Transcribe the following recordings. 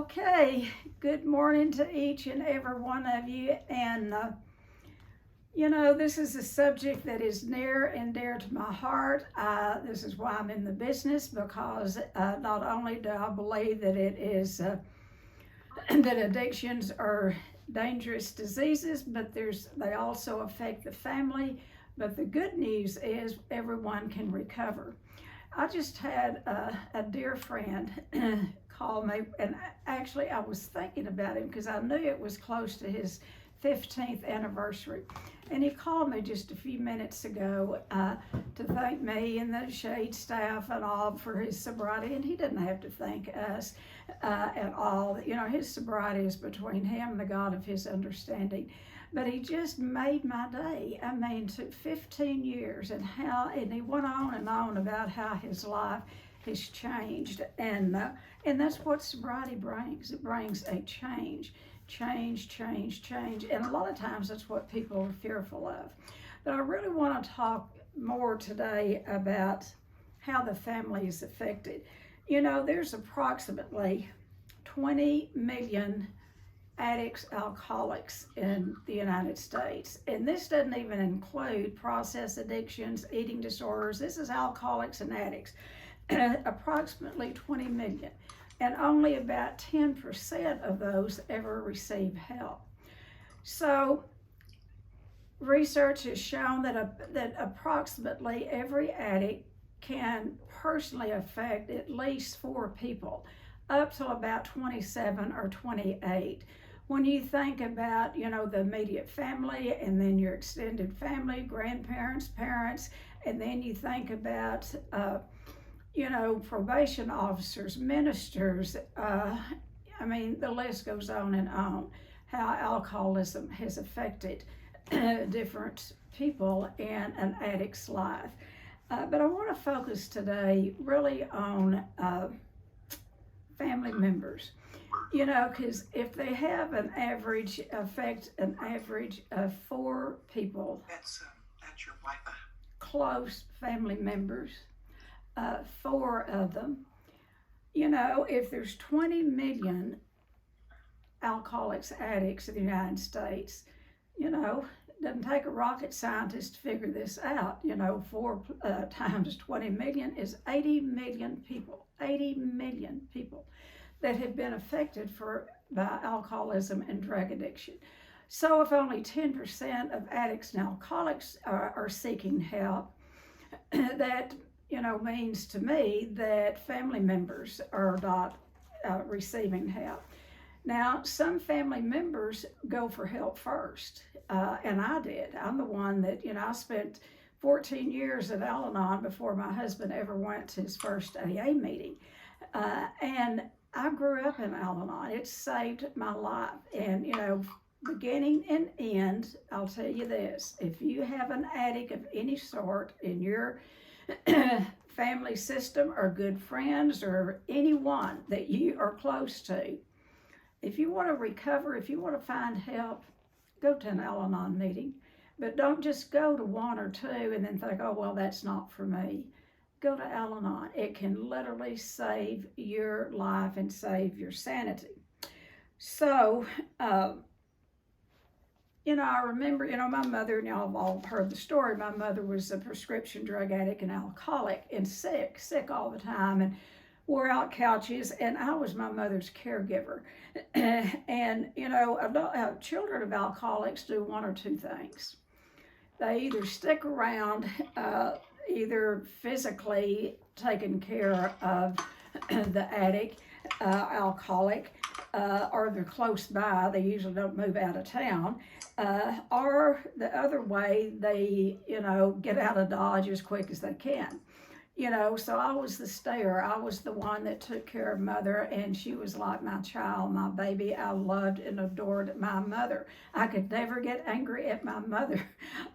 Okay, good morning to each and every one of you. And, this is a subject that is near and dear to my heart. This is why I'm in the business, because not only do I believe that it is, that addictions are dangerous diseases, but they also affect the family. But the good news is everyone can recover. I just had a dear friend call me, and actually I was thinking about him because I knew it was close to his 15th anniversary. And he called me just a few minutes ago to thank me and the Shade staff and all for his sobriety. And he didn't have to thank us at all. His sobriety is between him and the God of his understanding. But he just made my day. I mean, it took 15 years and he went on and on about how his life has changed. And that's what sobriety brings. It brings a change. And a lot of times that's what people are fearful of. But I really want to talk more today about how the family is affected. There's approximately 20 million addicts, alcoholics in the United States. And this doesn't even include process addictions, eating disorders. This is alcoholics and addicts. Approximately 20 million. And only about 10% of those ever receive help. So research has shown that approximately every addict can personally affect at least 4 people, up to about 27 or 28. When you think about, the immediate family and then your extended family, grandparents, parents, and then you think about, probation officers, ministers, the list goes on and on, how alcoholism has affected different people in an addict's life. But I want to focus today really on family members. Because if they have an average of 4 people, that's your Wi-Fi, close family members, 4 of them, if there's 20 million alcoholics, addicts in the United States, it doesn't take a rocket scientist to figure this out. 4 times 20 million is 80 million people. 80 million people that have been affected by alcoholism and drug addiction. So if only 10% of addicts and alcoholics are seeking help, that means to me that family members are not receiving help. Now, some family members go for help first, and I did. I'm the one that, I spent 14 years at Al-Anon before my husband ever went to his first AA meeting. And I grew up in Al-Anon. It saved my life. And, beginning and end, I'll tell you this. If you have an addict of any sort in your family system or good friends or anyone that you are close to, if you want to recover, if you want to find help, go to an Al-Anon meeting. But don't just go to 1 or 2 and then think, oh, well, that's not for me. Go to Al-Anon. It can literally save your life and save your sanity. So, I remember, my mother, and y'all have all heard the story. My mother was a prescription drug addict and alcoholic and sick all the time and wore out couches. And I was my mother's caregiver. And, children of alcoholics do 1 or 2 things. They either stick around, either physically taking care of the addict, alcoholic, or they're close by. They usually don't move out of town. Or the other way, they, get out of Dodge as quick as they can. So I was the stayer. I was the one that took care of mother, and she was like my child, my baby. I loved and adored my mother. I could never get angry at my mother.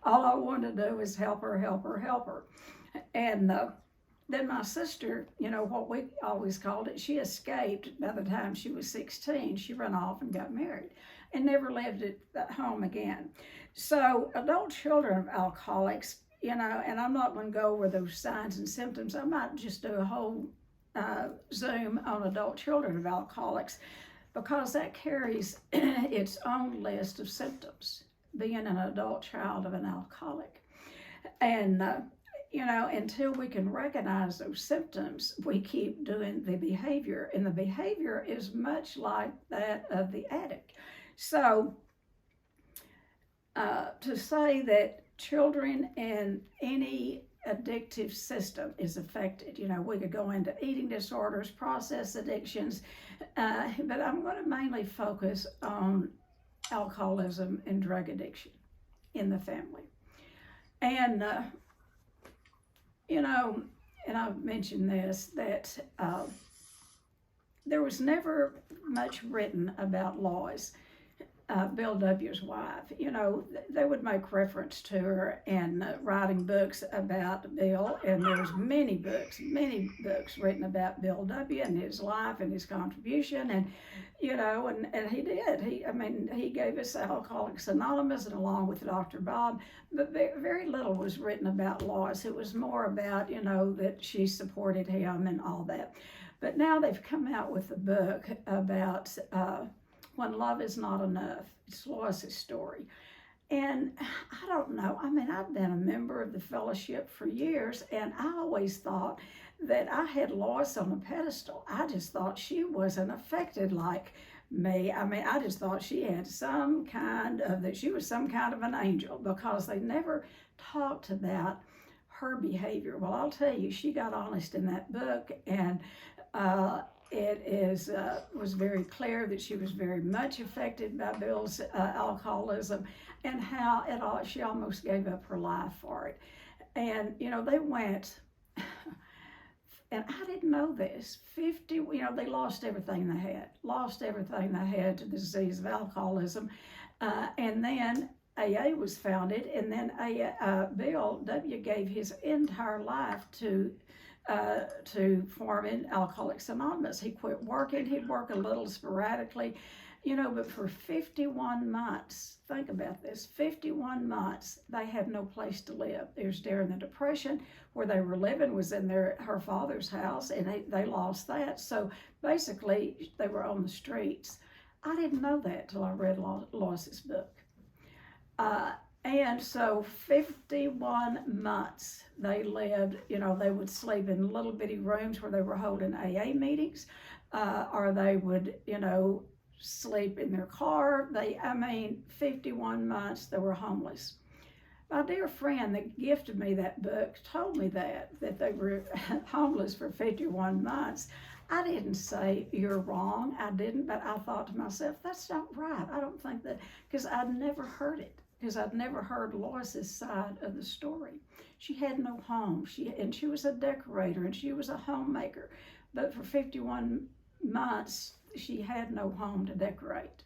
All I wanted to do was help her. And then my sister, what we always called it, she escaped by the time she was 16. She ran off and got married and never lived at home again. So adult children of alcoholics, and I'm not going to go over those signs and symptoms. I might just do a whole Zoom on adult children of alcoholics. because that carries its own list of symptoms, being an adult child of an alcoholic. And, until we can recognize those symptoms, we keep doing the behavior, and the behavior is much like that of the addict. So, to say that children in any addictive system is affected, we could go into eating disorders, process addictions, but I'm going to mainly focus on alcoholism and drug addiction in the family. And, and I've mentioned this, that there was never much written about Lois, Bill W.'s wife. They would make reference to her in writing books about Bill, and there's many books written about Bill W. and his life and his contribution, and and he did. He gave us Alcoholics Anonymous, and along with Dr. Bob, but very little was written about Lois. It was more about, that she supported him and all that. But now they've come out with a book about When Love Is Not Enough. It's Lois's story. And I don't know, I've been a member of the fellowship for years, and I always thought that I had Lois on a pedestal. I just thought she wasn't affected like me. I just thought she had that she was some kind of an angel, because they never talked about her behavior. Well, I'll tell you, she got honest in that book, and it was very clear that she was very much affected by Bill's alcoholism, and how she almost gave up her life for it. And they went, and I didn't know this. They lost everything they had to the disease of alcoholism, and then AA was founded, and then Bill W. gave his entire life to form in Alcoholics Anonymous. He quit working. He'd work a little sporadically, but for 51 months, think about this, 51 months, they had no place to live. It was during the Depression. Where they were living was in her father's house, and they lost that. So basically, they were on the streets. I didn't know that till I read Lois's book. And so 51 months they lived, they would sleep in little bitty rooms where they were holding AA meetings, or they would, sleep in their car. 51 months they were homeless. My dear friend that gifted me that book told me that they were homeless for 51 months. I didn't say you're wrong. I didn't, but I thought to myself, that's not right. I don't think that, because I'd never heard it. Because I'd never heard Lois's side of the story. She had no home. She was a decorator, and she was a homemaker. But for 51 months, she had no home to decorate.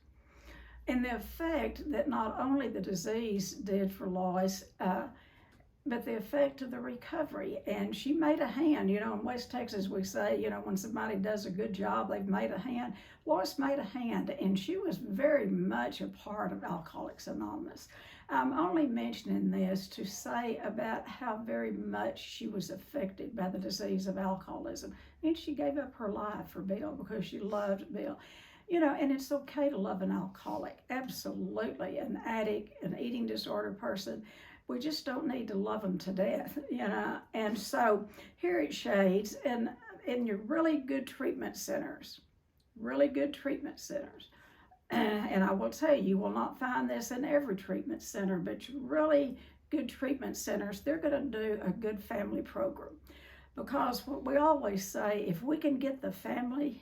And the effect that not only the disease did for Lois, but the effect of the recovery. And she made a hand. In West Texas we say, when somebody does a good job, they've made a hand. Lois made a hand, and she was very much a part of Alcoholics Anonymous. I'm only mentioning this to say about how very much she was affected by the disease of alcoholism. And she gave up her life for Bill because she loved Bill. And it's okay to love an alcoholic, absolutely, an addict, an eating disorder person. We just don't need to love them to death, And so here at Shades, and in your really good treatment centers, and I will tell you, you will not find this in every treatment center, but really good treatment centers, they're going to do a good family program. Because what we always say, if we can get the family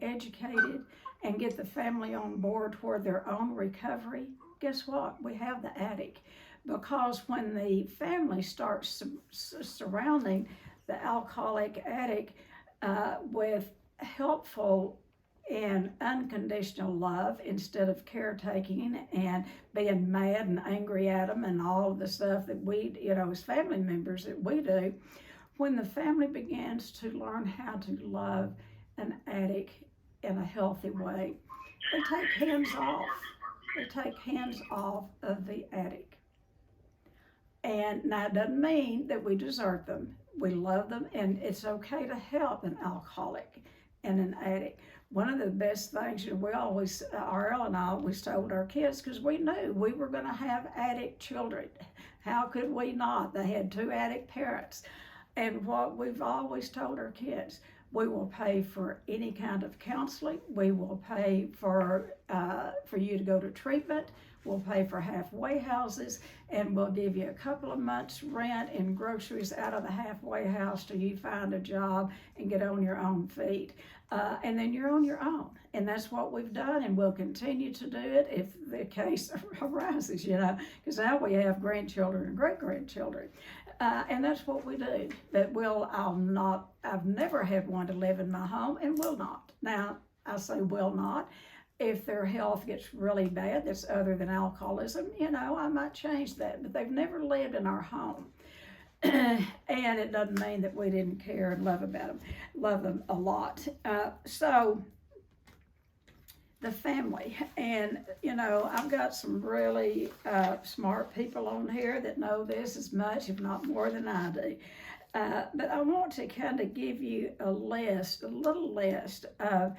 educated and get the family on board toward their own recovery, guess what? We have the addict. Because when the family starts surrounding the alcoholic addict with helpful and unconditional love instead of caretaking and being mad and angry at them and all of the stuff that we, as family members that we do, when the family begins to learn how to love an addict in a healthy way, they take hands off. They take hands off of the addict. And now it doesn't mean that we desert them. We love them, and it's okay to help an alcoholic and an addict. one of the best things, we always, RL and I always told our kids, because we knew we were going to have addict children. How could we not? They had 2 addict parents. And what we've always told our kids, we will pay for any kind of counseling. We will pay for you to go to treatment. We'll pay for halfway houses, and we'll give you a couple of months' rent and groceries out of the halfway house till you find a job and get on your own feet. And then you're on your own. And that's what we've done, and we'll continue to do it if the case arises, because now we have grandchildren and great-grandchildren. And that's what we do. But I've never had one to live in my home and will not. Now, I say will not. If their health gets really bad, that's other than alcoholism, I might change that. But they've never lived in our home. And it doesn't mean that we didn't care and love them a lot. So the family, and I've got some really smart people on here that know this as much, if not more than I do. But I want to kind of give you a little list of,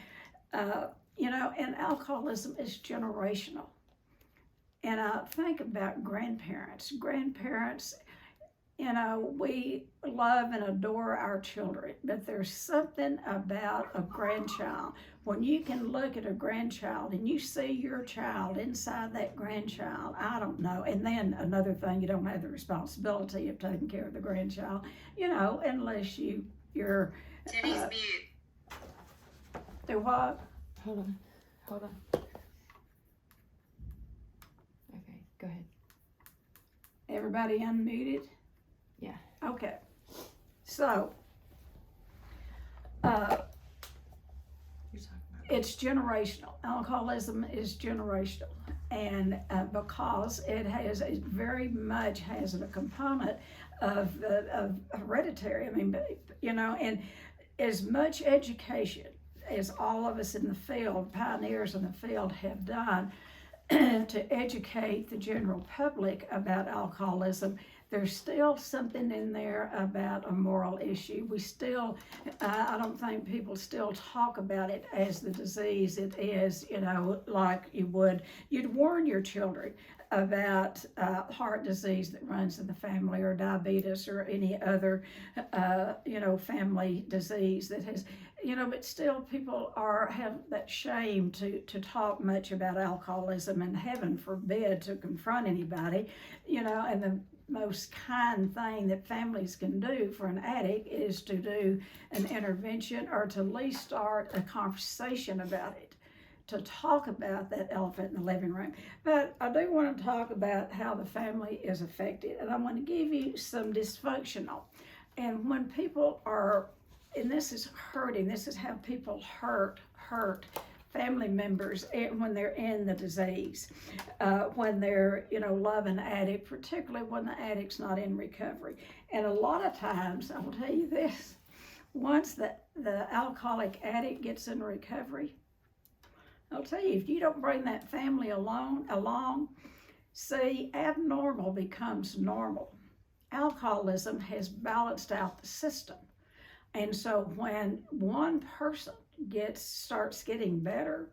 and alcoholism is generational. And I think about grandparents. We love and adore our children, but there's something about a grandchild. When you can look at a grandchild and you see your child inside that grandchild, I don't know. And then another thing, you don't have the responsibility of taking care of the grandchild, unless you're... Tennie's mute. Do what? Hold on. Okay, go ahead. Everybody unmuted? Yeah. Okay. So, You're talking about it's generational. Alcoholism is generational. And because it very much has a component of hereditary. And as much education as all of us in the field, pioneers in the field, have done to educate the general public about alcoholism, there's still something in there about a moral issue. We still, I don't think people still talk about it as the disease it is, like you'd warn your children about heart disease that runs in the family, or diabetes, or any other, family disease that has, but still people have that shame to talk much about alcoholism, and heaven forbid to confront anybody, and the most kind thing that families can do for an addict is to do an intervention, or to at least start a conversation about it, to talk about that elephant in the living room. But I do want to talk about how the family is affected, and I want to give you some dysfunctional. And when people are, and this is hurting, this is how people hurt family members when they're in the disease, when they're, love an addict, particularly when the addict's not in recovery. And a lot of times, I will tell you this, once the alcoholic addict gets in recovery, I'll tell you, if you don't bring that family along, see, abnormal becomes normal. Alcoholism has balanced out the system. And so when one person starts getting better,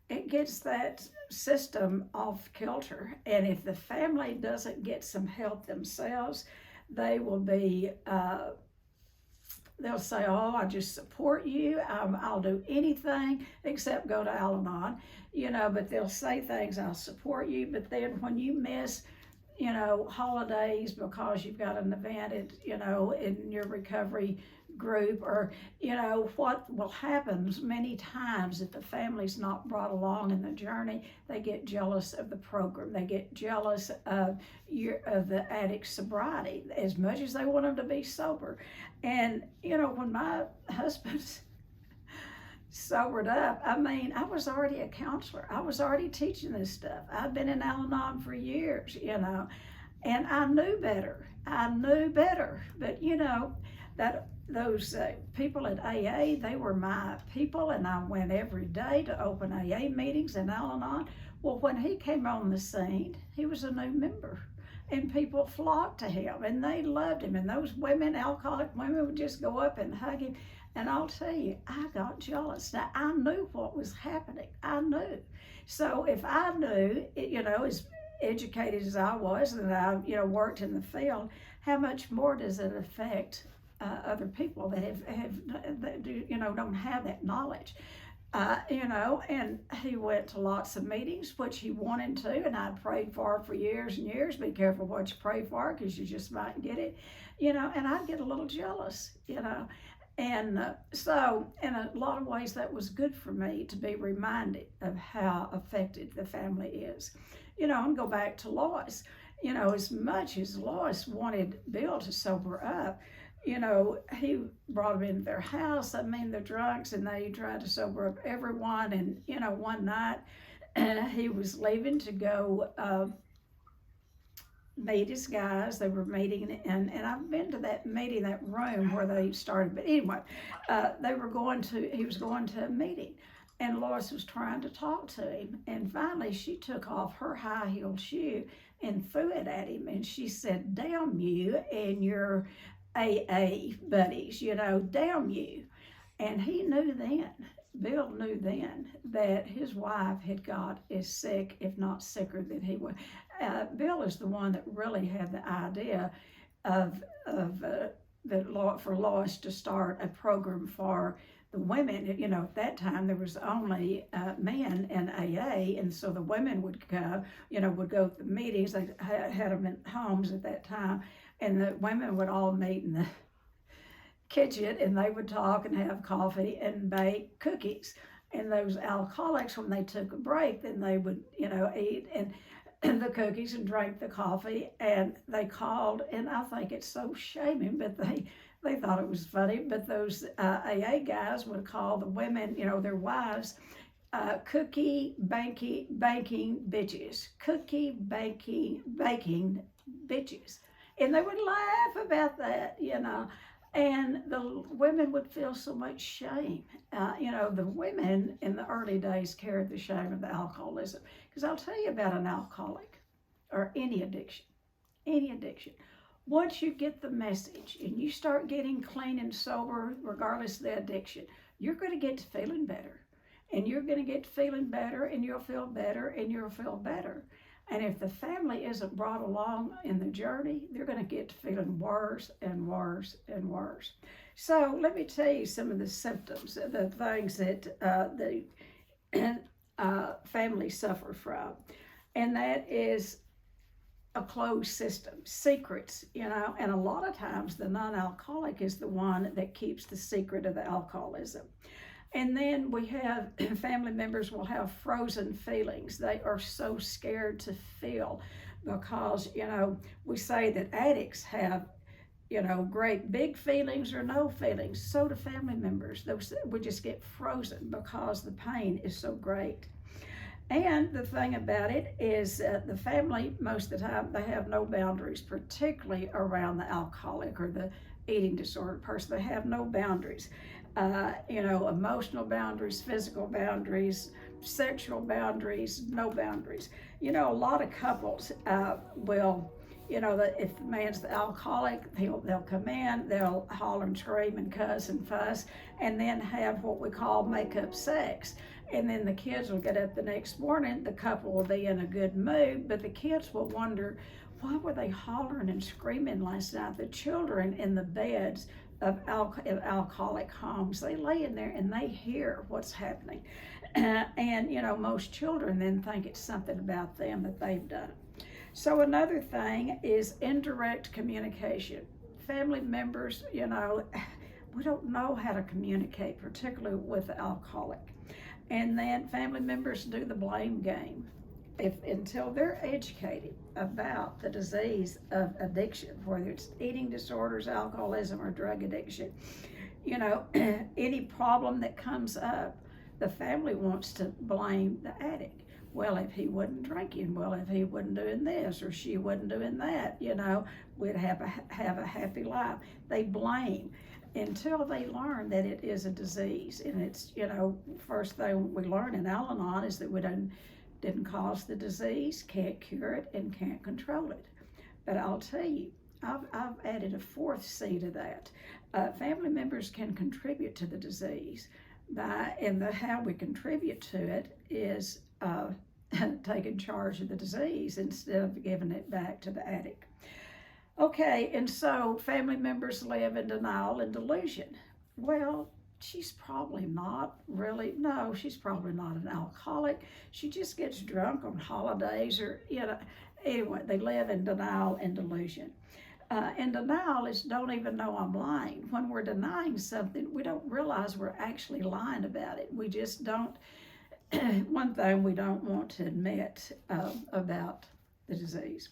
it gets that system off kilter. And if the family doesn't get some help themselves, they will be, they'll say, oh, I just support you. I'll do anything except go to Al-Anon, but they'll say things, I'll support you. But then when you miss, holidays because you've got an event, in your recovery group, or what will happen many times if the family's not brought along in the journey, they get jealous of the program, they get jealous of the addict's sobriety as much as they want them to be sober. And when my husband sobered up, I was already a counselor, I was already teaching this stuff, I'd been in Al-Anon for years, and I knew better, but that those people at AA, they were my people, and I went every day to open AA meetings in Al-Anon. Well, when he came on the scene, he was a new member, and people flocked to him, and they loved him, and those women, alcoholic women, would just go up and hug him. And I'll tell you, I got jealous. Now, I knew what was happening. I knew. So if I knew, as educated as I was, and I, worked in the field, how much more does it affect other people that don't have that knowledge? And he went to lots of meetings, which he wanted to, and I prayed for years and years. Be careful what you pray for, because you just might get it, and I'd get a little jealous, And so in a lot of ways that was good for me to be reminded of how affected the family is. And go back to Lois, as much as Lois wanted Bill to sober up, he brought them into their house. I mean, they're drunks, and they tried to sober up everyone. And, one night he was leaving to go meet his guys. They were meeting, and I've been to that meeting, that room where they started. But anyway, he was going to a meeting, and Lois was trying to talk to him. And finally, she took off her high-heeled shoe and threw it at him. And she said, "Damn you and your AA buddies, damn you." And he knew then, Bill knew then, that his wife had got as sick, if not sicker, than he was. Bill is the one that really had the idea for Lois to start a program for the women. At that time there was only men in AA, and so the women would go, would go to the meetings. They had them in homes at that time, and the women would all meet in the kitchen, and they would talk and have coffee and bake cookies. And those alcoholics, when they took a break, then they would, eat and the cookies and drink the coffee. And they called, and I think it's so shaming, but they thought it was funny. But those AA guys would call the women, their wives, cookie baking bitches, cookie baking bitches. And they would laugh about that, and the women would feel so much shame. The women in the early days carried the shame of the alcoholism. Because I'll tell you about an alcoholic, or any addiction. Once you get the message and you start getting clean and sober, regardless of the addiction, you're going to get to feeling better. And you're going to get to feeling better, and you'll feel better, and you'll feel better. And if the family isn't brought along in the journey, they're going to get to feeling worse and worse and worse. So let me tell you some of the symptoms, the things that the family suffer from. And that is a closed system, secrets, and a lot of times the non-alcoholic is the one that keeps the secret of the alcoholism. And then we have family members will have frozen feelings. They are so scared to feel because, we say that addicts have, great big feelings or no feelings. So do family members. Those would just get frozen because the pain is so great. And the thing about it is the family, most of the time, they have no boundaries, particularly around the alcoholic or the eating disorder person. They have no boundaries. Emotional boundaries, physical boundaries, sexual boundaries, no boundaries. A lot of couples will, that if the man's the alcoholic, they'll come in, they'll holler and scream and cuss and fuss, and then have what we call make-up sex. And then the kids will get up the next morning, the couple will be in a good mood, but the kids will wonder, why were they hollering and screaming last night? The children in the beds of alcoholic homes, they lay in there and they hear what's happening. And most children then think it's something about them that they've done. So another thing is indirect communication. Family members, we don't know how to communicate, particularly with the alcoholic. And then family members do the blame game. Until they're educated about the disease of addiction, whether it's eating disorders, alcoholism, or drug addiction, any problem that comes up, the family wants to blame the addict. Well, if he wasn't drinking, well, if he wasn't doing this or she wasn't doing that, we'd have a happy life. They blame until they learn that it is a disease. And it's, first thing we learn in Al-Anon is that we didn't cause the disease, can't cure it, and can't control it. But I'll tell you, I've added a fourth C to that. Family members can contribute to the disease and how we contribute to it is taking charge of the disease instead of giving it back to the addict. Okay, and so family members live in denial and delusion. Well, she's probably not really, no, she's probably not an alcoholic. She just gets drunk on holidays or, anyway, they live in denial and delusion. And denial is don't even know I'm lying. When we're denying something, we don't realize we're actually lying about it. We just don't, one thing we don't want to admit about the disease.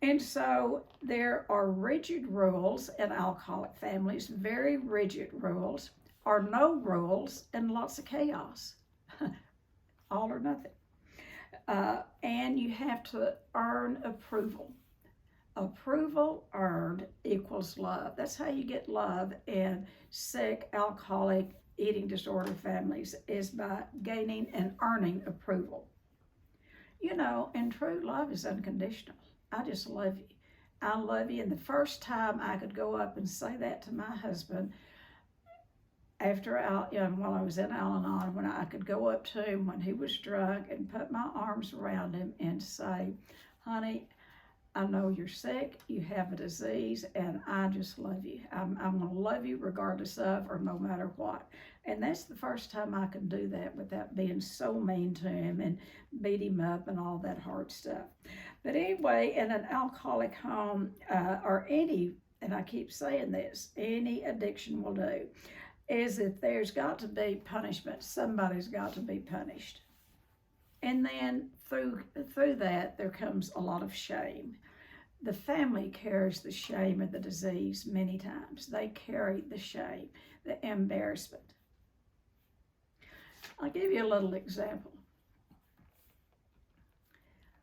And so there are rigid rules in alcoholic families, very rigid rules, or no rules, and lots of chaos, all or nothing. And you have to earn approval. Approval earned equals love. That's how you get love in sick, alcoholic, eating disorder families, is by gaining and earning approval. And true love is unconditional. I just love you. I love you. And the first time I could go up and say that to my husband, while I was in Al-Anon, when I could go up to him when he was drunk and put my arms around him and say, honey, I know you're sick, you have a disease, and I just love you. I'm going to love you regardless of or no matter what. And that's the first time I could do that without being so mean to him and beat him up and all that hard stuff. But anyway, in an alcoholic home, or any, and I keep saying this, any addiction will do, is that there's got to be punishment. Somebody's got to be punished. And then through that, there comes a lot of shame. The family carries the shame of the disease many times. They carry the shame, the embarrassment. I'll give you a little example.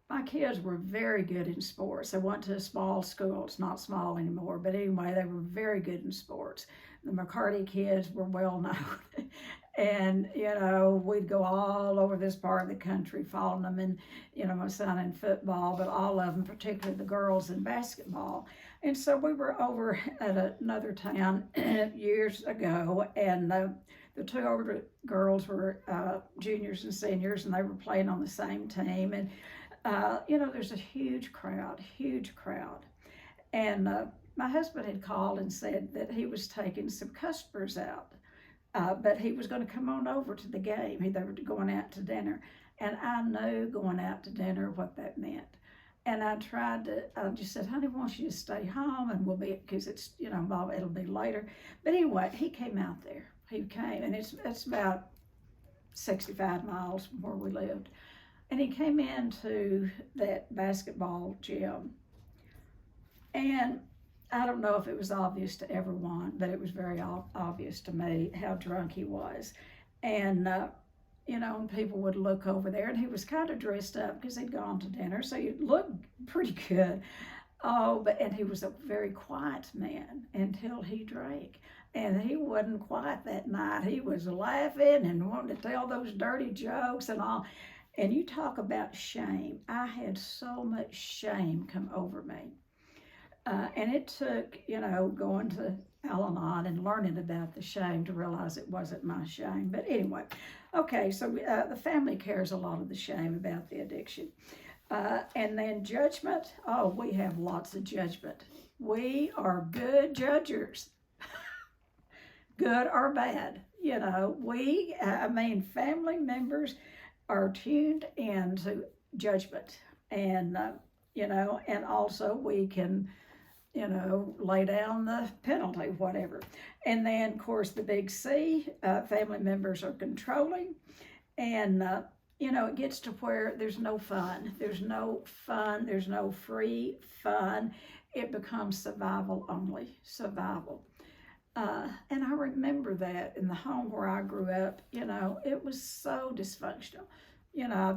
My kids were very good in sports. They went to a small school. It's not small anymore, but anyway, they were very good in sports. The McCarty kids were well known. And, we'd go all over this part of the country following them, and, my son in football, but all of them, particularly the girls in basketball. And so we were over at another town years ago, and the two older girls were juniors and seniors, and they were playing on the same team. And, there's a huge crowd. And my husband had called and said that he was taking some customers out. But he was going to come on over to the game. They were going out to dinner. And I knew going out to dinner what that meant. And I just said, honey, why don't you just stay home and we'll be, because it's, it'll be later. But anyway, he came out there. He came, and it's about 65 miles from where we lived. And he came into that basketball gym. And I don't know if it was obvious to everyone, but it was very obvious to me how drunk he was. And, people would look over there, and he was kind of dressed up because he'd gone to dinner, so he looked pretty good. And he was a very quiet man until he drank. And he wasn't quiet that night. He was laughing and wanting to tell those dirty jokes and all. And you talk about shame. I had so much shame come over me. And it took, going to Al-Anon and learning about the shame to realize it wasn't my shame. But anyway, okay, so the family carries a lot of the shame about the addiction. And then judgment. Oh, we have lots of judgment. We are good judgers, good or bad. Family members are tuned into judgment. And, and also we can, lay down the penalty, whatever. And then, of course, the big C, family members are controlling. And, it gets to where there's no fun. There's no free fun. It becomes survival only, survival. And I remember that in the home where I grew up, it was so dysfunctional. I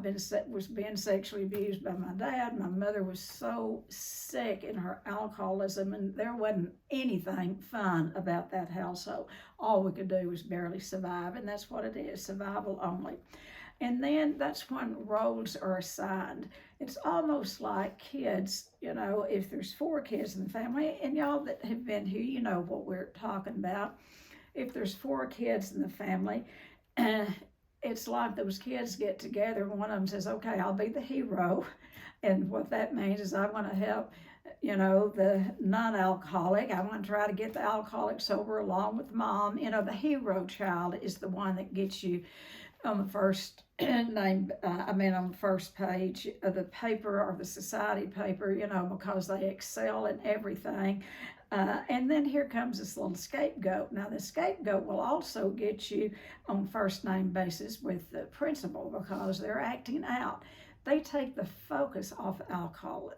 was being sexually abused by my dad. My mother was so sick in her alcoholism, and there wasn't anything fun about that household. All we could do was barely survive, and that's what it is, survival only. And then that's when roles are assigned. It's almost like kids, if there's 4 kids in the family, and y'all that have been here, you know what we're talking about. If there's 4 kids in the family, it's like those kids get together and one of them says, okay, I'll be the hero. And what that means is I'm going to help, the non-alcoholic. I want to try to get the alcoholic sober along with mom. The hero child is the one that gets you on the first on the first page of the paper or the society paper, because they excel in everything. And then here comes this little scapegoat. Now, the scapegoat will also get you on first name basis with the principal because they're acting out. They take the focus off alcohol,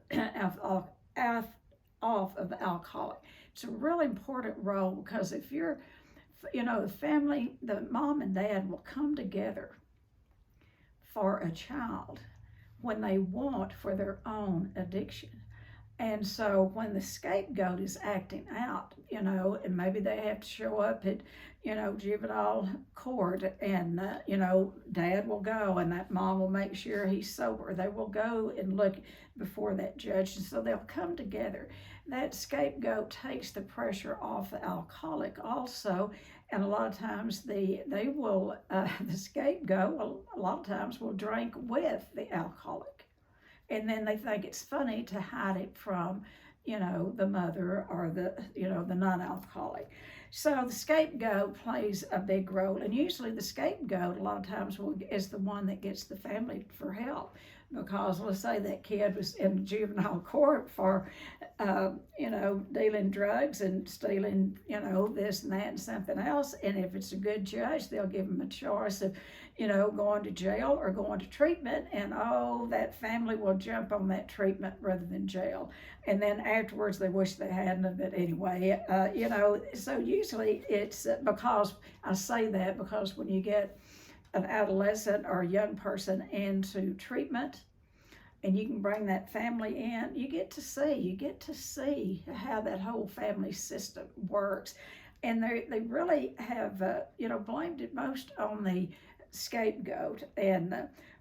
off of the alcoholic. It's a really important role because if you're, the family, the mom and dad will come together for a child when they want for their own addiction. And so when the scapegoat is acting out, and maybe they have to show up at, juvenile court and, dad will go and that mom will make sure he's sober. They will go and look before that judge. And so they'll come together. That scapegoat takes the pressure off the alcoholic also. And a lot of times the scapegoat, a lot of times will drink with the alcoholic. And then they think it's funny to hide it from, the mother or the non-alcoholic. So the scapegoat plays a big role. And usually the scapegoat a lot of times is the one that gets the family for help. Because let's say that kid was in juvenile court for, dealing drugs and stealing, this and that and something else. And if it's a good judge, they'll give them a choice of, going to jail or going to treatment. And that family will jump on that treatment rather than jail. And then afterwards, they wish they hadn't. But anyway, so usually it's because I say that because when you get an adolescent or a young person into treatment and you can bring that family in, you get to see how that whole family system works. And they really have blamed it most on the scapegoat. And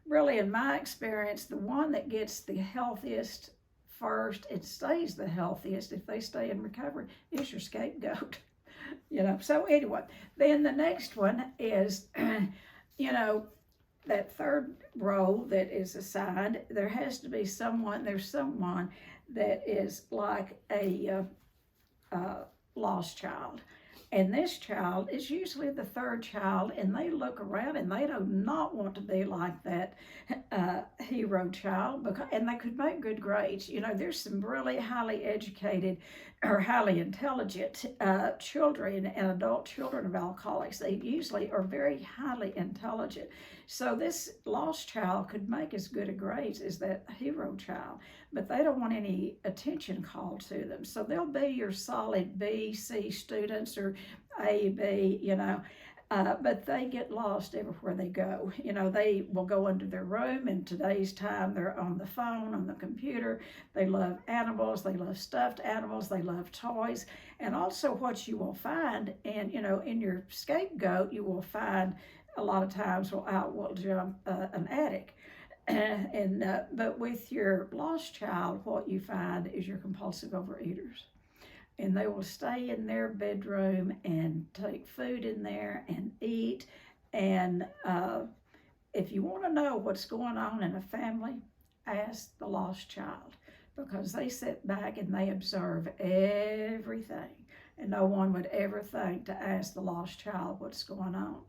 really in my experience, the one that gets the healthiest first and stays the healthiest if they stay in recovery is your scapegoat. So anyway, then the next one is that third role that is assigned, there has to be someone that is like a lost child. And this child is usually the third child, and they look around and they do not want to be like that hero child, and they could make good grades. There's some really highly educated or highly intelligent children and adult children of alcoholics. They usually are very highly intelligent. So this lost child could make as good a grades as that hero child, but they don't want any attention called to them. So they'll be your solid B, C students or A, B, but they get lost everywhere they go. They will go into their room. In today's time, they're on the phone, on the computer. They love animals. They love stuffed animals. They love toys. And also what you will find, and, in your scapegoat, you will find a lot of times will jump an addict. But with your lost child, what you find is your compulsive overeaters. And they will stay in their bedroom and take food in there and eat. And if you want to know what's going on in a family, ask the lost child, because they sit back and they observe everything. And no one would ever think to ask the lost child what's going on.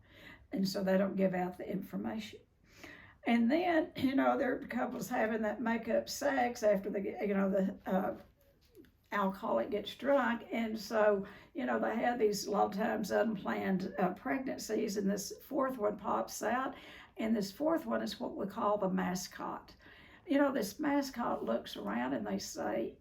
And so they don't give out the information. And then, there are couples having that make-up sex after the alcoholic gets drunk. And so, they have these a lot of times unplanned pregnancies, and this fourth one pops out. And this fourth one is what we call the mascot. This mascot looks around and they say,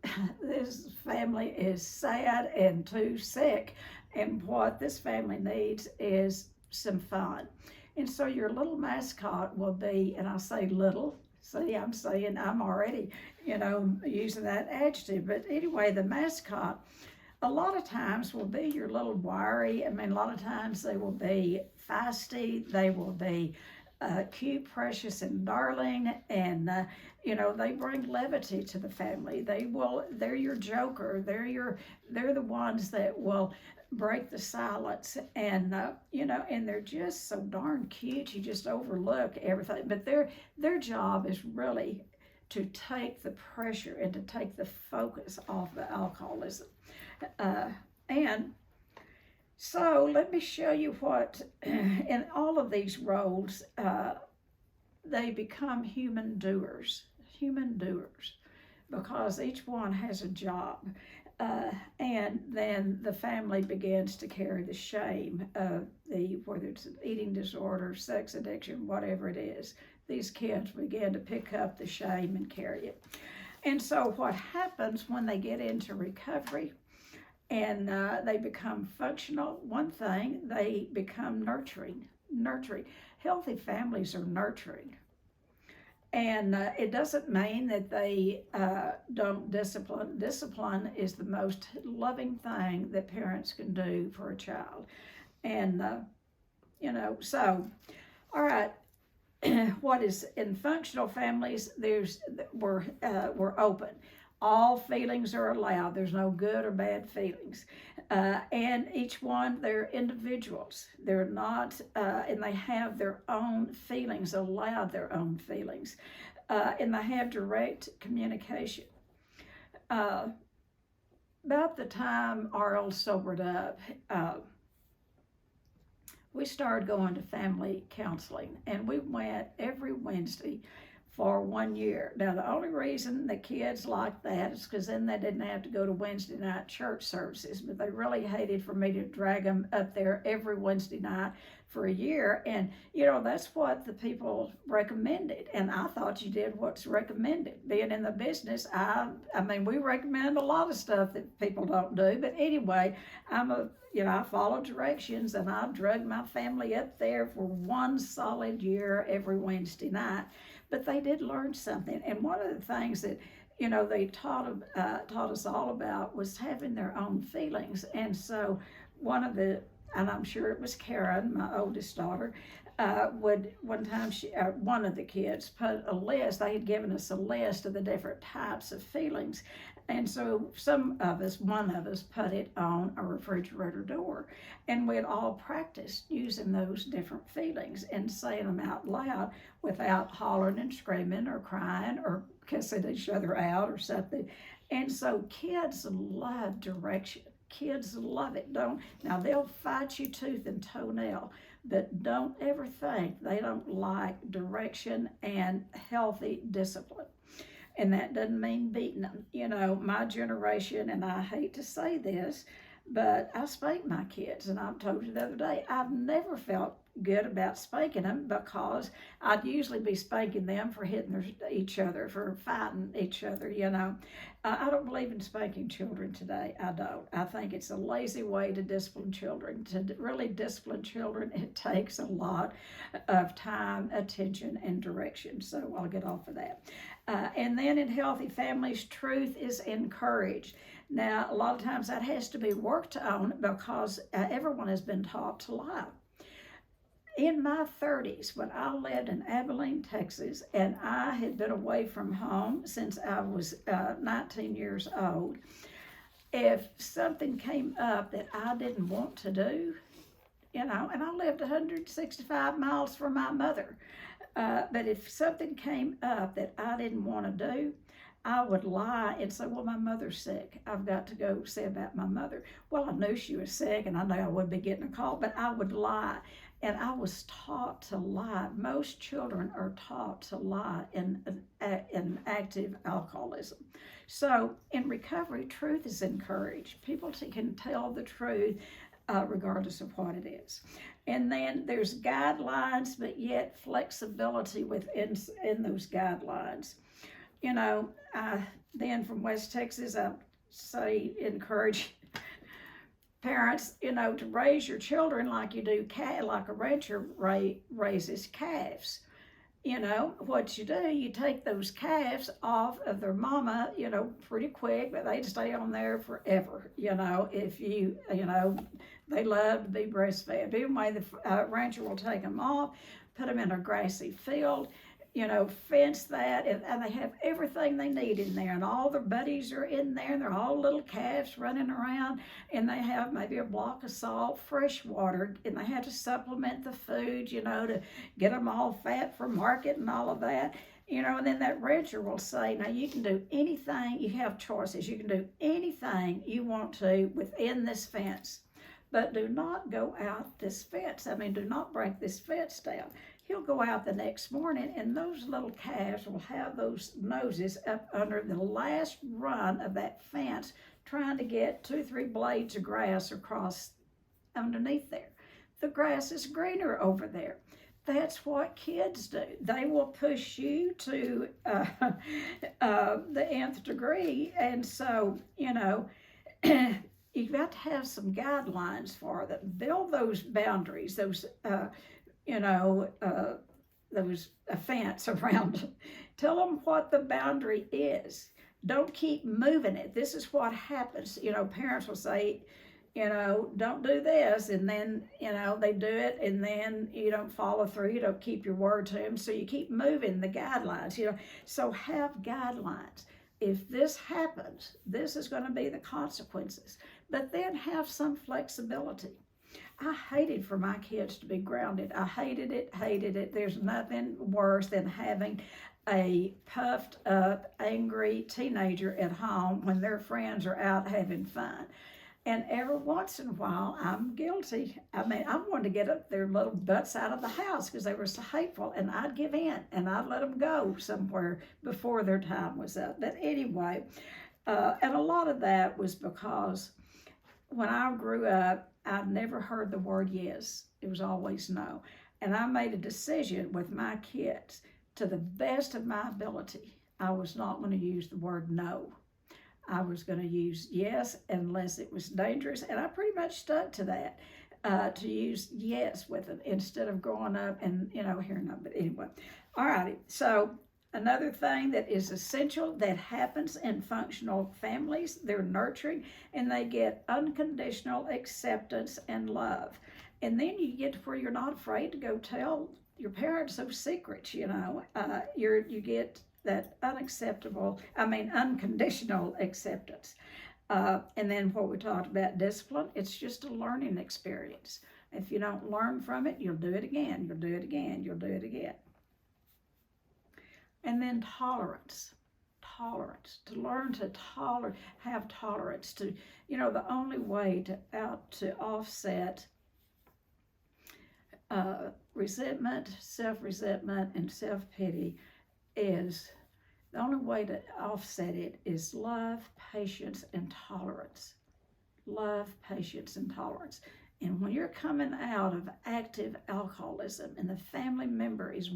this family is sad and too sick. And what this family needs is some fun. And so your little mascot will be, and I say little, see, I'm saying I'm already, using that adjective. But anyway, the mascot, a lot of times will be your little wiry. A lot of times they will be feisty. They will be, cute, precious, and darling, and they bring levity to the family. They're your joker. They're the ones that will break the silence, and and they're just so darn cute. You just overlook everything. But their job is really to take the pressure and to take the focus off the alcoholism. And so let me show you what, in all of these roles, they become human doers, because each one has a job. And then the family begins to carry the shame of whether it's an eating disorder, sex addiction, whatever it is. These kids begin to pick up the shame and carry it. And so what happens when they get into recovery and they become functional, one thing, they become nurturing. Healthy families are nurturing. And it doesn't mean that they don't discipline. Discipline is the most loving thing that parents can do for a child. And, so, all right. What is in functional families, we're open. All feelings are allowed. There's no good or bad feelings. And each one, they're individuals. They're not, and they have their own feelings, allowed their own feelings. And they have direct communication. About the time Arl sobered up, we started going to family counseling, and we went every Wednesday for 1 year. Now, the only reason the kids liked that is because then they didn't have to go to Wednesday night church services, but they really hated for me to drag them up there every Wednesday night for a year. And, that's what the people recommended. And I thought you did what's recommended. Being in the business, we recommend a lot of stuff that people don't do. But anyway, I followed directions, and I drug my family up there for 1 solid year every Wednesday night. But they did learn something. And one of the things that, they taught us all about was having their own feelings. And so and I'm sure it was Karen, my oldest daughter, one time one of the kids put a list. They had given us a list of the different types of feelings. And so one of us put it on a refrigerator door, and we'd all practiced using those different feelings and saying them out loud without hollering and screaming or crying or kissing each other out or something. And so kids love direction. Kids love it. Now they'll fight you tooth and toenail, but don't ever think they don't like direction and healthy discipline. And that doesn't mean beating them. My generation, and I hate to say this, but I spank my kids. And I told you the other day, I've never felt good about spanking them, because I'd usually be spanking them for hitting each other, for fighting each other, I don't believe in spanking children today. I don't. I think it's a lazy way to discipline children. To really discipline children, it takes a lot of time, attention, and direction. So I'll get off of that. And then in healthy families, truth is encouraged. Now, a lot of times that has to be worked on, because everyone has been taught to lie. In my 30s, when I lived in Abilene, Texas, and I had been away from home since I was 19 years old, if something came up that I didn't want to do, and I lived 165 miles from my mother, but if something came up that I didn't want to do, I would lie and say, well, my mother's sick. I've got to go see about my mother. Well, I knew she was sick, and I knew I wouldn't be getting a call, but I would lie. And I was taught to lie. Most children are taught to lie in active alcoholism. So in recovery, truth is encouraged. People can tell the truth regardless of what it is. And then there's guidelines, but yet flexibility within those guidelines. Then from West Texas, I say encourage parents, to raise your children like you do like a rancher raises calves. What you do, you take those calves off of their mama, pretty quick, but they stay on there forever. If they love to be breastfed. Anyway, the rancher will take them off, put them in a grassy field, fence that, and they have everything they need in there, and all their buddies are in there, and they're all little calves running around, and they have maybe a block of salt, fresh water, and they have to supplement the food, to get them all fat for market and all of that. And then that rancher will say, now you can do anything, you have choices, you can do anything you want to within this fence, but do not go out this fence. Do not break this fence down. He'll go out the next morning, and those little calves will have those noses up under the last run of that fence, trying to get 2-3 blades of grass across underneath there. The grass is greener over there. That's what kids do. They will push you to the nth degree, and so, you've got to have some guidelines for them. Build those boundaries, those a fence around them. Tell them what the boundary is. Don't keep moving it. This is what happens. Parents will say, don't do this, and then, they do it, and then you don't follow through, you don't keep your word to them, so you keep moving the guidelines, So have guidelines. If this happens, this is going to be the consequences, but then have some flexibility. I hated for my kids to be grounded. I hated it. There's nothing worse than having a puffed up, angry teenager at home when their friends are out having fun. And every once in a while, I'm guilty. I wanted to get up their little butts out of the house because they were so hateful, and I'd give in, and I'd let them go somewhere before their time was up. But anyway, and a lot of that was because when I grew up, I'd never heard the word yes. It was always no. And I made a decision with my kids, to the best of my ability, I was not going to use the word no. I was going to use yes unless it was dangerous, and I pretty much stuck to that, to use yes with them instead of growing up and, hearing no. But anyway, all righty. So another thing that is essential that happens in functional families, they're nurturing, and they get unconditional acceptance and love. And then you get to where you're not afraid to go tell your parents those secrets, you get that unconditional acceptance. And then what we talked about, discipline, it's just a learning experience. If you don't learn from it, you'll do it again, you'll do it again, you'll do it again. And then tolerance, to learn to have tolerance, to, the only way to offset resentment, self-resentment, and self-pity is, the only way to offset it is love, patience, and tolerance. Love, patience, and tolerance. And when you're coming out of active alcoholism and the family members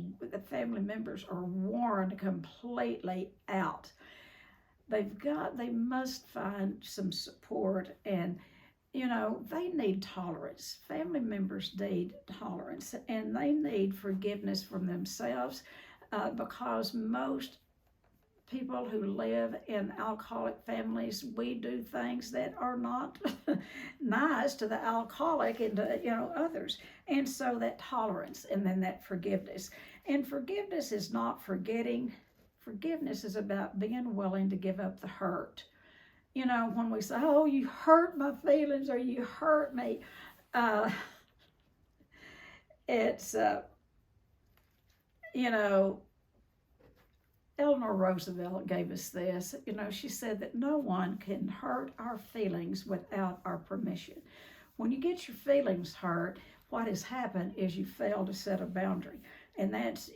are worn completely out, they must find some support, and they need tolerance. Family members need tolerance, and they need forgiveness from themselves, because most people who live in alcoholic families, we do things that are not nice to the alcoholic and to others. And so that tolerance, and then that forgiveness. And forgiveness is not forgetting. Forgiveness is about being willing to give up the hurt. When we say, oh, you hurt my feelings, or you hurt me, it's, Eleanor Roosevelt gave us this. She said that no one can hurt our feelings without our permission. When you get your feelings hurt, what has happened is you fail to set a boundary. And that's,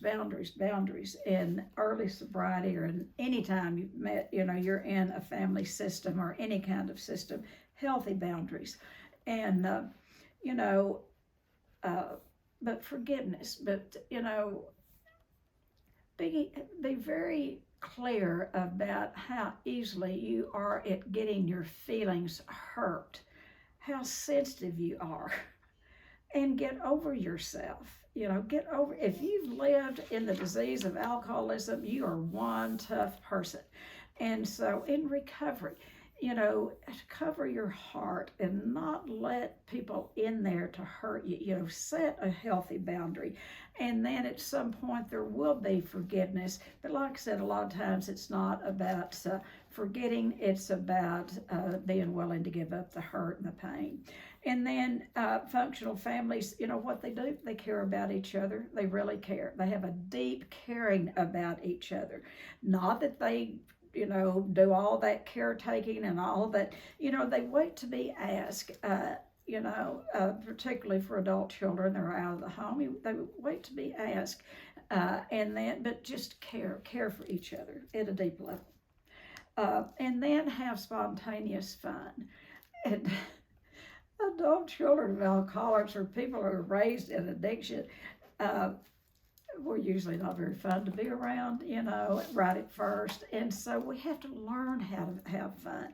boundaries in early sobriety, or in any time you've met, you're in a family system or any kind of system, healthy boundaries. And, but forgiveness, be very clear about how easily you are at getting your feelings hurt, how sensitive you are, and get over yourself. If you've lived in the disease of alcoholism, you are one tough person. And so in recovery, cover your heart and not let people in there to hurt you. Set a healthy boundary. And then at some point there will be forgiveness. But like I said, a lot of times it's not about forgetting, it's about being willing to give up the hurt and the pain. And then functional families, what they do, they care about each other. They really care. They have a deep caring about each other. Not that they do all that caretaking and all that, they wait to be asked, particularly for adult children that are out of the home, they wait to be asked, but just care for each other at a deep level. And then have spontaneous fun. And adult children of alcoholics or people who are raised in addiction, were usually not very fun to be around, right at first. And so we have to learn how to have fun.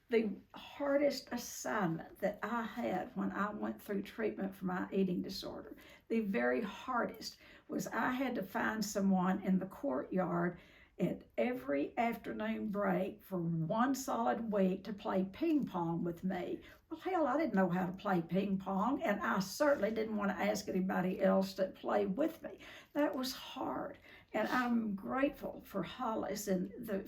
The hardest assignment that I had when I went through treatment for my eating disorder, the very hardest, was I had to find someone in the courtyard at every afternoon break for 1 solid week to play ping pong with me. Well, hell, I didn't know how to play ping pong, and I certainly didn't want to ask anybody else to play with me. That was hard, and I'm grateful for Hollis and the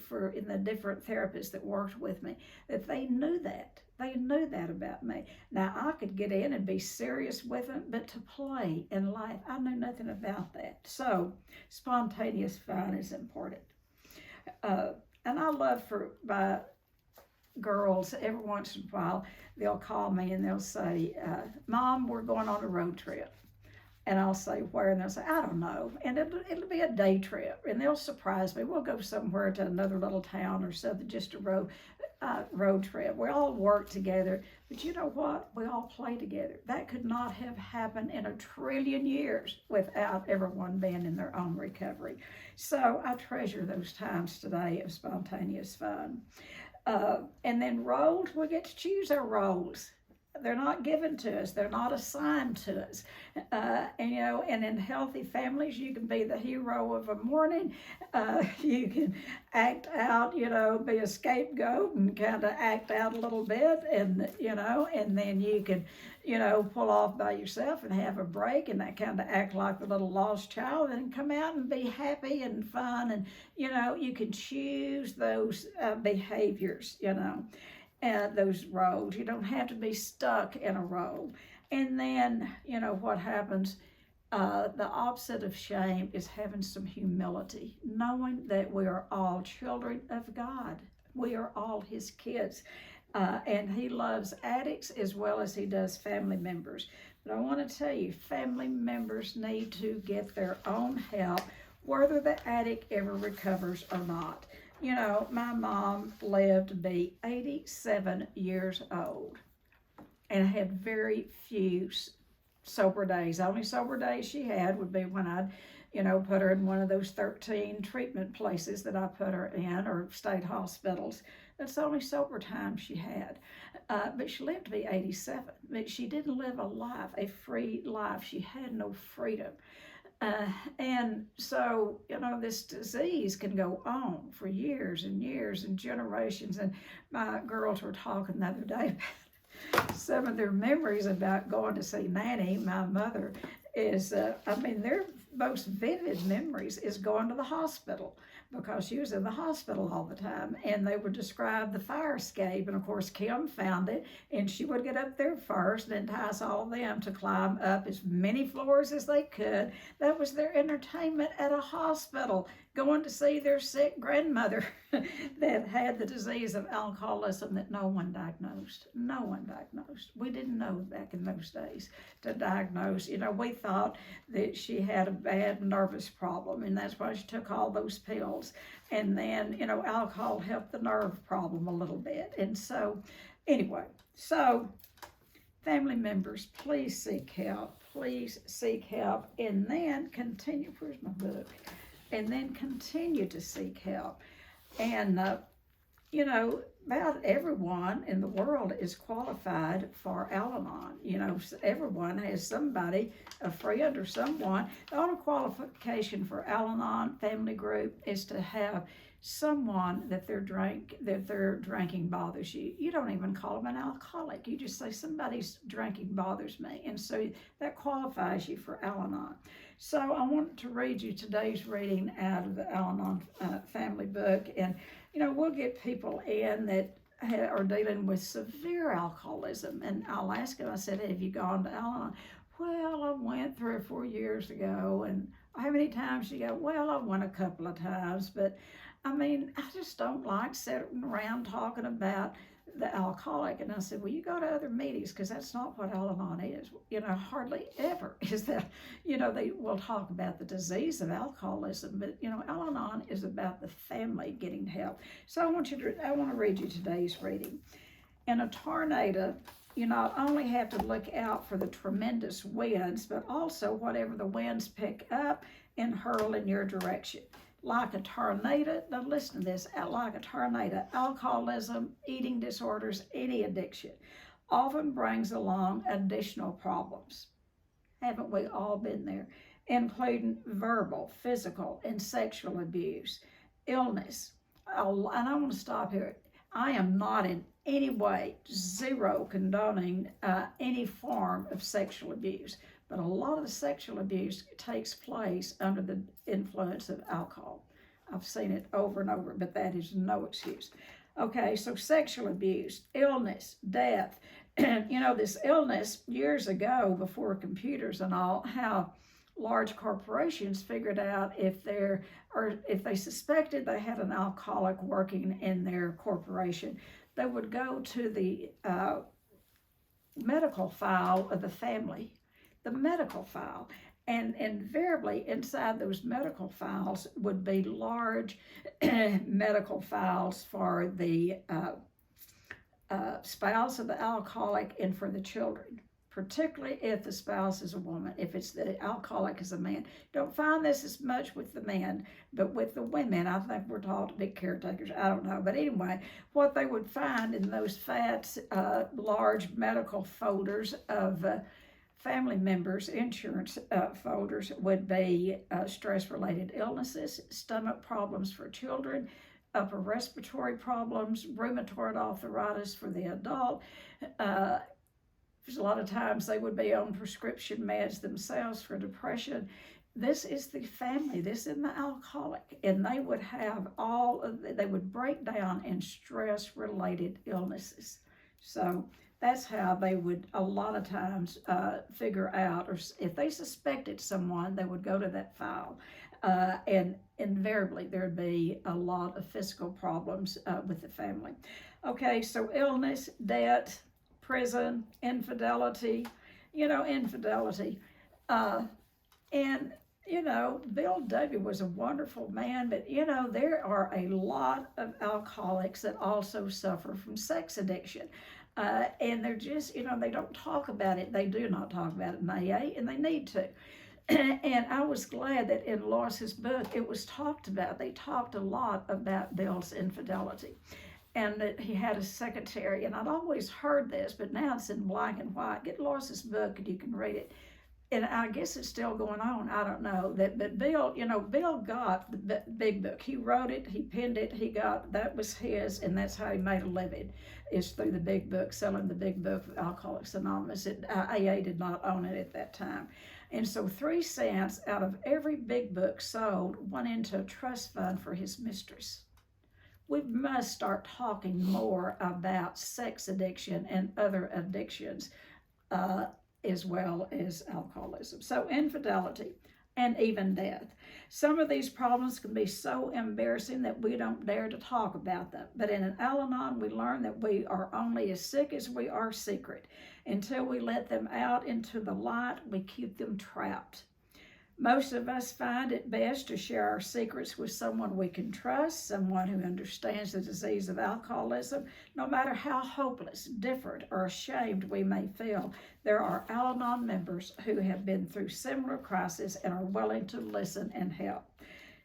different therapists that worked with me, that they knew that. They knew that about me. Now, I could get in and be serious with them, but to play and laugh, I knew nothing about that. So, spontaneous fun is important. And I love for my girls, every once in a while, they'll call me and they'll say, Mom, we're going on a road trip. And I'll say, where? And they'll say, I don't know. And it'll be a day trip. And they'll surprise me. We'll go somewhere to another little town or something, just a road trip. We all work together. But you know what? We all play together. That could not have happened in 1 trillion years without everyone being in their own recovery. So I treasure those times today of spontaneous fun. And then roles, we get to choose our roles. They're not given to us. They're not assigned to us. And in healthy families, you can be the hero of a morning. You can act out, be a scapegoat and kind of act out a little bit. And then you can, pull off by yourself and have a break and that kind of act like the little lost child and come out and be happy and fun. And, you can choose those behaviors, those roles. You don't have to be stuck in a role. And then, what happens, the opposite of shame is having some humility, knowing that we are all children of God. We are all his kids. And he loves addicts as well as he does family members. But I want to tell you, family members need to get their own help, whether the addict ever recovers or not. My mom lived to be 87 years old and had very few sober days. The only sober days she had would be when I'd, put her in one of those 13 treatment places that I put her in, or state hospitals. That's the only sober time she had. But she lived to be 87. But she didn't live a free life. She had no freedom. And so, this disease can go on for years and years and generations. And my girls were talking the other day about some of their memories about going to see Nanny, my mother, is, their most vivid memories is going to the hospital, because she was in the hospital all the time, and they would describe the fire escape. And of course, Kim found it, and she would get up there first and entice all of them to climb up as many floors as they could. That was their entertainment at a hospital, going to see their sick grandmother that had the disease of alcoholism that no one diagnosed. No one diagnosed. We didn't know back in those days to diagnose. We thought that she had a bad nervous problem, and that's why she took all those pills. And then, alcohol helped the nerve problem a little bit. And so, anyway, family members, please seek help. Please seek help. And then continue. Where's my book? And then continue to seek help. And, about everyone in the world is qualified for Al-Anon. Everyone has somebody, a friend or someone. The only qualification for Al-Anon family group is to have someone that their drinking bothers you. You don't even call them an alcoholic. You just say somebody's drinking bothers me, and so that qualifies you for Al-Anon. So I want to read you today's reading out of the Al-Anon family book, and we'll get people in that are dealing with severe alcoholism, and I'll ask them. I said, "Have you gone to Al-Anon?" "Well, I went 3 or 4 years ago." "And how many times?" You go, "Well, I went a couple of times, but I just don't like sitting around talking about the alcoholic." And I said, "Well, you go to other meetings, because that's not what Al-Anon is. Hardly ever is that, they will talk about the disease of alcoholism, but, Al-Anon is about the family getting help." So I want to read you today's reading. In a tornado, you not only have to look out for the tremendous winds, but also whatever the winds pick up and hurl in your direction. Like a tornado, now listen to this, like a tornado, alcoholism, eating disorders, any addiction often brings along additional problems. Haven't we all been there? Including verbal, physical, and sexual abuse, illness. And I want to stop here. I am not in any way, zero, condoning any form of sexual abuse. But a lot of the sexual abuse takes place under the influence of alcohol. I've seen it over and over, but that is no excuse. Okay, so sexual abuse, illness, death. This illness, years ago, before computers and all, how large corporations figured out if they suspected they had an alcoholic working in their corporation, they would go to the medical file of the family. The medical file, and invariably inside those medical files would be large medical files for the spouse of the alcoholic and for the children, particularly if the spouse is a woman. If it's the alcoholic is a man, don't find this as much with the men, but with the women, I think we're taught to be caretakers. I don't know, but anyway, what they would find in those fat, large medical folders of family members' insurance folders would be stress-related illnesses, stomach problems for children, upper respiratory problems, rheumatoid arthritis for the adult. A lot of times they would be on prescription meds themselves for depression. This is the family, this is the alcoholic, and they would have they would break down in stress-related illnesses. So that's how they would a lot of times figure out, or if they suspected someone, they would go to that file. And invariably there'd be a lot of physical problems with the family. Okay, so illness, debt, prison, infidelity, infidelity. And Bill W. was a wonderful man, but there are a lot of alcoholics that also suffer from sex addiction. And they're just, they don't talk about it. They do not talk about it in AA, and they need to. And I was glad that in Lois's book, it was talked about. They talked a lot about Bill's infidelity, and that he had a secretary. And I'd always heard this, but now it's in black and white. Get Lois's book and you can read it. And I guess it's still going on. I don't know. But Bill, Bill got the big book. He wrote it, he penned it, that was his, and that's how he made a living, is through the big book, selling the big book of Alcoholics Anonymous. AA did not own it at that time. And so 3 cents out of every big book sold went into a trust fund for his mistress. We must start talking more about sex addiction and other addictions, as well as alcoholism. So infidelity and even death. Some of these problems can be so embarrassing that we don't dare to talk about them. But in an Al-Anon, we learn that we are only as sick as we are secret. Until we let them out into the light, we keep them trapped. Most of us find it best to share our secrets with someone we can trust, someone who understands the disease of alcoholism. No matter how hopeless, different, or ashamed we may feel, there are Al-Anon members who have been through similar crises and are willing to listen and help.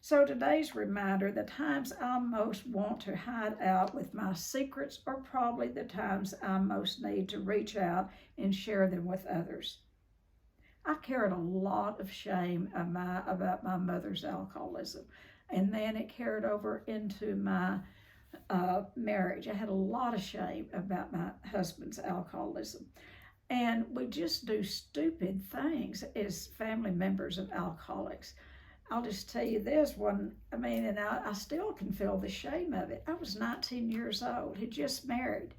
So today's reminder, the times I most want to hide out with my secrets are probably the times I most need to reach out and share them with others. I carried a lot of shame about my mother's alcoholism, and then it carried over into my marriage. I had a lot of shame about my husband's alcoholism. And we just do stupid things as family members of alcoholics. I'll just tell you this one, and I still can feel the shame of it. I was 19 years old, had just married.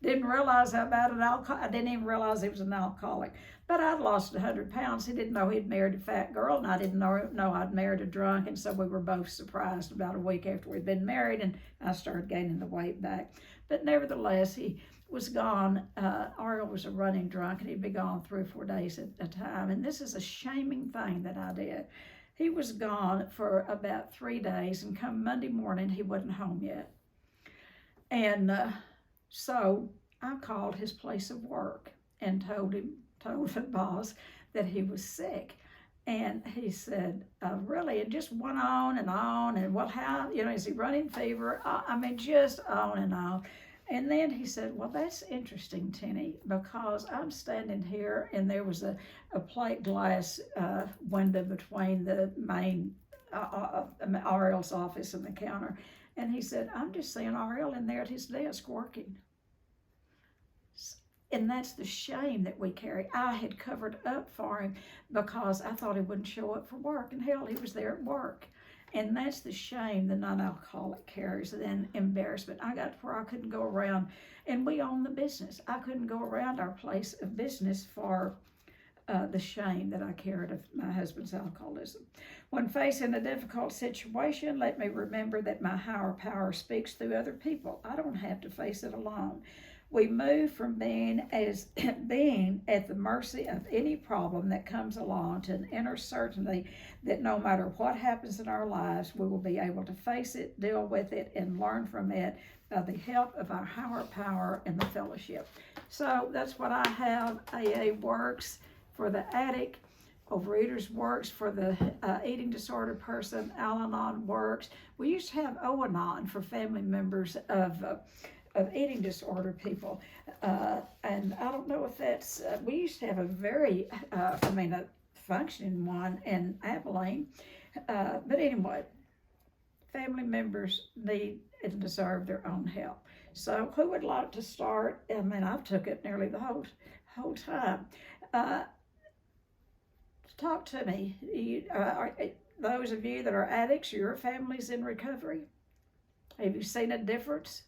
Didn't realize how bad I didn't even realize he was an alcoholic. But I'd lost 100 pounds. He didn't know he'd married a fat girl, and I didn't know I'd married a drunk. And so we were both surprised about a week after we'd been married, and I started gaining the weight back. But nevertheless, he was gone. Ariel was a running drunk, and he'd be gone 3 or 4 days at a time. And this is a shaming thing that I did. He was gone for about 3 days, and come Monday morning, he wasn't home yet. And so I called his place of work and told the boss that he was sick. And he said, really? And just went on, and well, how, is he running fever? Just on and on. And then he said, well, that's interesting, Tennie, because I'm standing here and there was a plate glass window between the main Ariel's office and the counter. And he said, I'm just seeing Ariel in there at his desk working. And that's the shame that we carry. I had covered up for him because I thought he wouldn't show up for work. And hell, he was there at work. And that's the shame the non-alcoholic carries, and embarrassment. I got to where I couldn't go around, and we own the business. I couldn't go around our place of business for the shame that I carried of my husband's alcoholism. When facing a difficult situation, let me remember that my higher power speaks through other people. I don't have to face it alone. We move from being at the mercy of any problem that comes along to an inner certainty that no matter what happens in our lives, we will be able to face it, deal with it, and learn from it by the help of our higher power and the fellowship. So that's what I have. AA works for the addict. Overeaters works for the eating disorder person. Al-Anon works. We used to have O-Anon for family members of eating disorder people. And I don't know if that's, we used to have a very, a functioning one in Abilene. But anyway, family members need and deserve their own help. So who would like to start? I've took it nearly the whole time. Talk to me. Those of you that are addicts, your family's in recovery. Have you seen a difference?